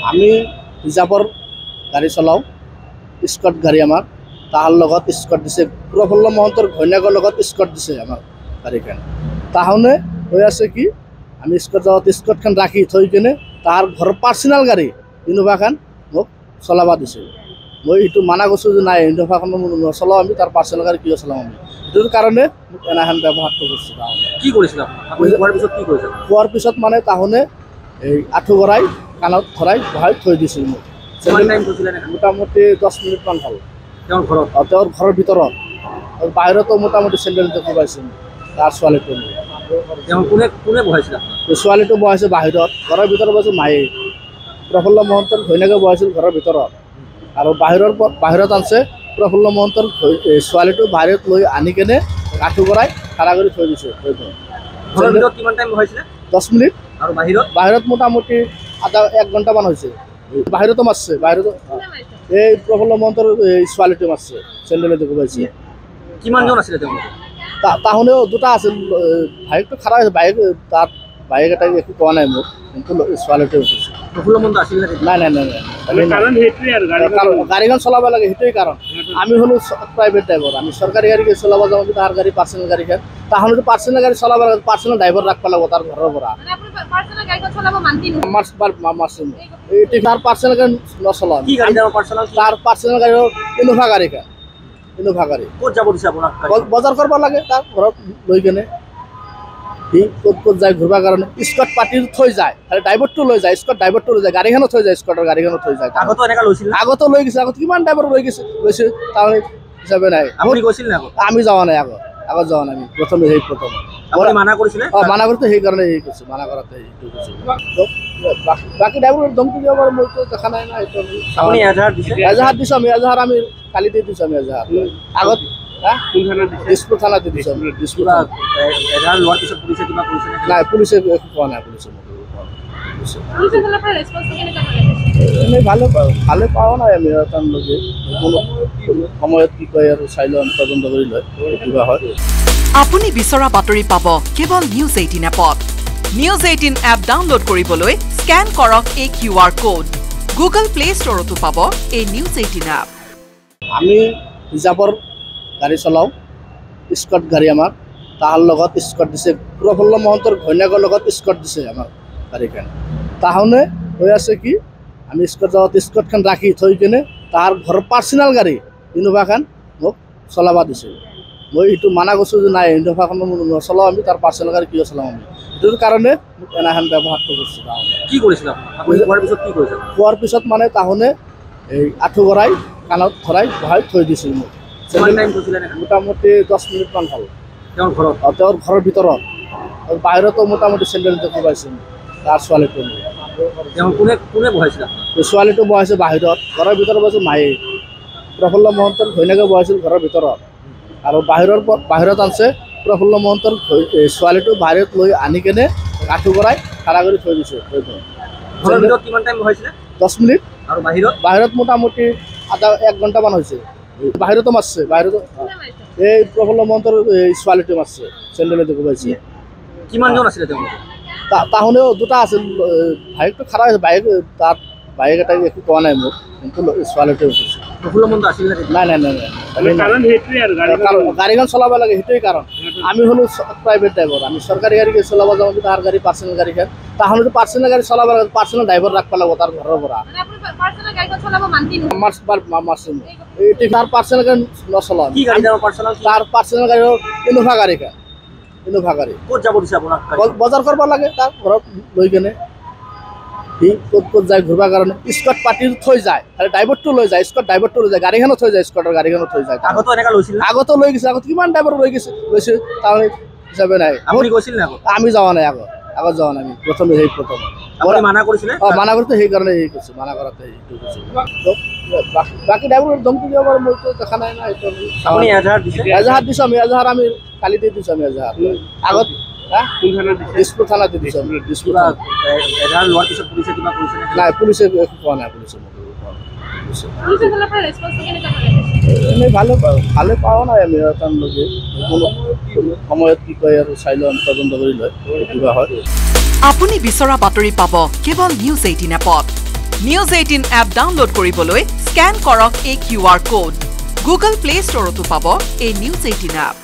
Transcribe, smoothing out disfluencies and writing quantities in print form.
আমি ৰিজাৰ্ভৰ গাড়ি চলাও স্কট গাড়ি আমাৰ তাহাৰ লগত স্কট দিছে প্ৰফুল্ল মহন্তৰ ঘৈণীয়েকৰ লগত স্কট দিছে আমার গাড়িখান তাহলে হয়ে আছে কি আমি স্কট যাওয়াতে স্কটখান রাখি থৈ কিনে তার ঘরের পার্সোনাল গাড়ি ইনোভাখান মোক চলাবা দিছে মই এইটো মানা করছো যে নাই ইনোভাখন নচলাও আমি তার পার্সোনাল গাড়ি কিয় চলাও আমি এইটোৰ কাৰণে মোক এনাখান ব্যৱহাৰটো কৰিছে তাহলে কি কৰিছিল আপুনি কোৱাৰ পিছত কি কৰিছিল কোৱাৰ পিছত মানে তাহলে এই আঁঠু গড়াই কাণত ধৰাই বহাই থৈ দিছিল মোক মোটামুটি 10 মিনিটমান হ'ল তেওঁৰ ঘৰৰ ভিতৰত বাহিৰতো মোটামুটি চেণ্ডেল দেখি পাইছিল তাৰ ছোৱালীটো কোনে বহাইছিল ছোৱালীটো বহাইছে বাহিৰত ঘৰৰ ভিতৰত বহাইছে মায়ে প্ৰফুল্ল মহন্তৰ ঘৈণীয়েকে বহাইছিল ঘৰৰ ভিতৰত আৰু বাহিৰত আনছে প্ৰফুল্ল মহন্তৰ ছোৱালীটো বাহিৰত লৈ আনি কেনে আঁঠু গড়াই খাৰা কৰি থৈ দিছে 10 মিনিট আৰু বাহিৰত মোটামুটি এক ঘণ্টামান হৈছে বাহিৰতো মাৰছে বাহিৰতো এই প্ৰফুল্ল মহন্তৰ ছোৱালীটো মাৰছে চেণ্ডেলে দেখি পাইছে কিমানজন আছিলে তেওঁলোকে তাহলেও দুটা আছিল বাইকটো খাৰা হৈছে বাইক এটা একো কোৱা নাই মোক কিন্তু ছোৱালীটো উঠিছে প্ৰফুল্ল মহন্ত আছিল নাই গাড়ীখন চলাব লাগে সেইটোৱেই কাৰণ আমি হলো প্ৰাইভেট ড্ৰাইভাৰ আমি চৰকাৰী গাড়ী চলাব যাওঁ কিন্তু তাৰ গাড়ী পাৰ্চনেল গাড়ীখন তাহলেতো পাৰ্চনেল গাড়ী চলাব লাগে পাৰ্চনেল ড্ৰাইভাৰ ৰাখিব লাগিব তাৰ ঘৰৰ পৰা তাৰ পাৰ্চনেল গাড়ী নচলাওঁ তাৰ পাৰ্চনেল গাড়ী ইনোভা গাড়ীখন ইনোভা গাড়ী ক'ত যাব দিছে আপোনাক বজাৰ কৰিব লাগে তাৰ ঘৰত লৈ কেনে সি ক'ত যায় ঘূৰিবৰ কাৰণে স্কট পাতি থৈ যায় খালি ড্ৰাইভাৰটো লৈ যায় স্কট ড্ৰাইভাৰটো লৈ যায় গাড়ীখনো থৈ যায় স্কটৰ গাড়ীখনো থৈ যায় আগতো লৈ গৈছে আগত কিমান ড্ৰাইভাৰ লৈছে তাৰমানে হিচাপে নাই আমি যোৱা নাই আগত যোৱা নাই আমি প্ৰথমে মানা কৰিছিলে মানা কৰোঁতে সেইকাৰণে হেৰি কৰিছোঁ মানা কৰাতে সেইটো কৰিছোঁ বাকী ড্ৰাইভাৰৰ ধমকি দিব পাৰে মইতো দেখা নাই না সেইটো এজাহাৰ দিছোঁ আমি এজাহাৰ আমি কালি দি দিছোঁ আমি এজাহাৰ আগত দিছপুৰ থানাত দি দিছোঁ দিছপুৰ নাই পুলিচে একো কোৱা নাই পুলিচে এনেই ভালে পাওঁ নাই আমি তেওঁলোকে কোনো সময়ত কি কয় আৰু চাই লওঁ তদন্ত কৰি লয় কিবা হয় আপুনি বিচৰা বাতৰি পাব কেৱল নিউজ 18 এপত নিউজ 18 এপ ডাউনলোড কৰিবলৈ স্ক্যান কৰক এই QR কোড গুগল প্লে ষ্টৰতো পাব এই নিউজ 18 এপ আমি ৰিজাৰ্ভৰ গাড়ী চলাও স্কট গাড়ী আমাৰ তাহাৰ লগত স্কট দিছে প্ৰফুল্ল মহন্তৰ ঘৈণীয়েকৰ লগত স্কট দিছে আমাৰ গাড়ীখন তাহলে হৈ আছে কি আমি স্কট যাওয়াতে স্কটখান ৰাখি থৈ কিনে তাৰ ঘৰৰ পাৰ্চনেল গাড়ী ইনোভাখান মোক চলাবা দিছে মই এইটো মানা করছো যে নাই ইনোভাখন নচলাও আমি তার পার্সোনাল গাড়ি কিয় চলাও আমি এইটোৰ কাৰণে মোক এনাখান ব্যৱহাৰটো কৰিছে কি কৰিছিল আপুনি কোৱাৰ পিছত কি কৰিছিল কোৱাৰ পিছত মানে তাহলে এই আঁঠু গড়াই কাণত ধৰাই বহাই থৈ দিছিল মোক মোটামুটি 10 মিনিটমান হ'ল তেওঁৰ ঘৰৰ ভিতৰত বাহিৰতো মোটামুটি চেণ্ডেল দেখি পাইছিল তাৰ ছোৱালীটো কোনে বহাইছিল ছোৱালীটো বহাইছে বাহিৰত ঘৰৰ ভিতৰত বহাইছে মায়ে প্ৰফুল্ল মহন্তৰ ঘৈণীয়েকে বহাইছিল ঘৰৰ ভিতৰত আৰু বাহিৰত আনছে প্ৰফুল্ল মহন্তৰ ছোৱালীটো বাহিৰত লৈ আনি কেনে আঁঠু গড়াই খাৰা কৰি থৈ দিছে 10 মিনিট আৰু বাহিৰত মোটামুটি এক ঘণ্টামান হৈছে বাহিৰতো মাৰছে বাহিৰতো এই প্ৰফুল্ল মহন্তৰ ছোৱালীটো মাৰছে চেণ্ডেলে দেখি পাইছে কিমানজন আছিলে তেওঁলোকে তাহলেও দুটা আছিল বাইকটো খাৰা হৈছে বাইক এটা একো কোৱা নাই মোক কিন্তু ছোৱালীটো উঠিছে প্ৰফুল্ল মহন্ত আছিল নাই গাড়ীখন চলাব লাগে সেইটোৱেই কাৰণ আমি হলো প্ৰাইভেট ড্ৰাইভাৰ আমি চৰকাৰী গাড়ী চলাব যাওঁ কিন্তু তাৰ গাড়ী পাৰ্চনেল গাড়ীখন তাহলেতো পাৰ্চনেল গাড়ী চলাব লাগে পাৰ্চনেল ড্ৰাইভাৰ ৰাখিব লাগিব তাৰ ঘৰৰ পৰা তাৰ পাৰ্চনেল গাড়ী নচলাওঁ তাৰ পাৰ্চনেল গাড়ী ইনোভা গাড়ীখন ইনোভা গাড়ী ক'ত যাব দিছে আপোনাক বজাৰ কৰিব লাগে তাৰ ঘৰত লৈ কেনে সি ক'ত যায় ঘূৰিবৰ কাৰণে স্কট পাতি থৈ যায় খালি ড্ৰাইভাৰটো লৈ যায় স্কট ড্ৰাইভাৰটো লৈ যায় গাড়ীখনো থৈ যায় স্কটৰ গাড়ীখনো থৈ যায় আগতো লৈ গৈছে আগত কিমান ড্ৰাইভাৰ লৈছে তাৰমানে হিচাপে নাই আমি যোৱা নাই আগত যোৱা নাই আমি প্ৰথমে মানা কৰিছিলে মানা কৰোঁতে সেইকাৰণে হেৰি কৰিছোঁ মানা কৰাতে সেইটো কৰিছোঁ বাকী ড্ৰাইভাৰৰ ধমকি দিব পাৰে মইতো দেখা নাই না সেইটো এজাহাৰ দিছোঁ আমি এজাহাৰ আমি কালি দি দিছোঁ আমি এজাহাৰ আগত দিছপুৰ থানাত দি দিছোঁ দিছপুৰ নাই পুলিচে একো কোৱা নাই পুলিচে এনেই ভালে পাওঁ নাই আমি তেওঁলোকে কোনো সময়ত কি কয় আৰু চাই লওঁ তদন্ত কৰি লয় কিবা হয় আপুনি বিচৰা বাতৰি পাব কেৱল নিউজ 18 এপত নিউজ 18 এপ ডাউনলোড কৰিবলৈ স্কেন কৰক এই QR কোড। গুগল প্লে ষ্টৰতো পাব এই নিউজ 18 এপ।